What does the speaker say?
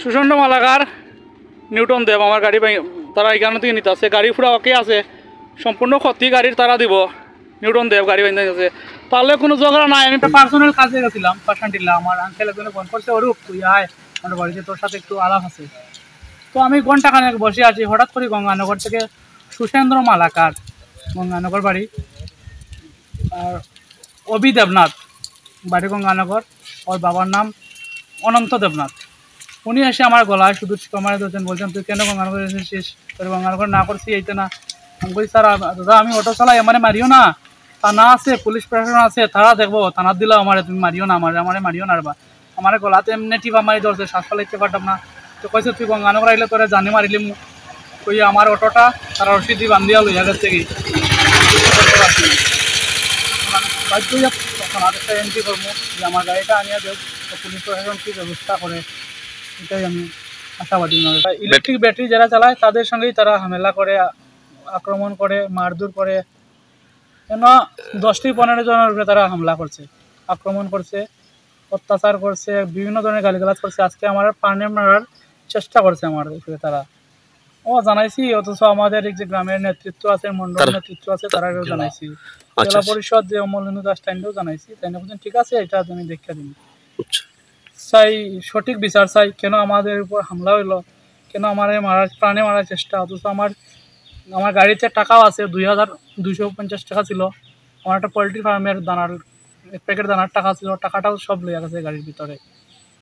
সুষণ্ড Malakar Newton দেব আমার গাড়ি তারা এখানে থেকে নিতে আছে, গাড়ি পুরা ওকে আছে, সম্পূর্ণ ক্ষতি গাড়ির তারা দিব। নিউটন দেব গাড়ি বাইন্দা গেছে, তাহলে কোনো ঝগড়া নাই। আমি পার্সোনাল কাজে গেছিলাম পাশানটিল্লা, আমার আঙ্কেল একজনে ফোন করছে, অরূপ তুই আয় আমার বাড়িতে, তোর সাথে একটু আলাপ আছে। তো আমি ঘন্টাখানেক বসে আছি, হঠাৎ করে গঙ্গানগর থেকে সুষেন্দ্র মালাকার, গঙ্গানগর বাড়ি, আর অভি দেবনাথ বাড়ি গঙ্গানগর, ওর বাবার নাম অনন্ত দেবনাথ। উনি এসে আমার গলায় শুধু কমারে ধরছেন, বলছেন তুই কেন গঙ্গানগর এসেছিস, তোর গঙ্গানগর না করছি এইতে না। আমি বলি স্যার দাদা আমি অটো চালাই, আমারে মারিও না, থানা আছে, পুলিশ প্রশাসন আছে, তারা দেখবো, থানার দিলেও আমারে তুমি মারিও না, আমারে মারিও না। আমার গলাতে এমনি টিপা মারি ধরছে, শ্বাস ফেলাইতে পারতাম না। তো কইছে তুই গঙ্গানগর আইলে তোরে জানি মারিলি মু। কই আমার অটোটা তারা রশিদ দিয়ে বান্ধিয়া লইয়া গেছে কি বাধ্য একটা এন্ট্রি করবো যে আমার গাড়িটা আনিয়া দেব, তো পুলিশ প্রশাসন কী ব্যবস্থা করে এটাই আমি আশাবাদী নয়। ইলেকট্রিক ব্যাটারি যারা চালায় তাদের সঙ্গেই তারা হামেলা করে, আক্রমণ করে, মারধর করে। কেন 10-15 জনের উপরে তারা হামলা করছে, আক্রমণ করছে, অত্যাচার করছে, বিভিন্ন ধরনের গালিগালাজ করছে। আজকে আমার পার্নে মারার চেষ্টা করছে আমার উপরে তারা। জানাইছি, অথচ আমাদের এই যে গ্রামের নেতৃত্ব আছে, মন্ডল নেতৃত্ব আছে, তারাও জানাইছি, জেলা পরিষদ যে অমলেন্দু দাস টাইন্ডেও জানাইছি। তাই না বলছেন ঠিক আছে, এটা আমি দেখে দিন, চাই সঠিক বিচার চাই। কেন আমাদের উপর হামলা হইলো, কেন আমার প্রাণে মারার চেষ্টা, অথচ আমার গাড়িতে টাকাও আছে, 2250 টাকা ছিল। আমার একটা পোলট্রি ফার্মের দানার 1 প্যাকেট দানার টাকা ছিল, টাকাটাও সব লইয়া গেছে গাড়ির ভিতরে।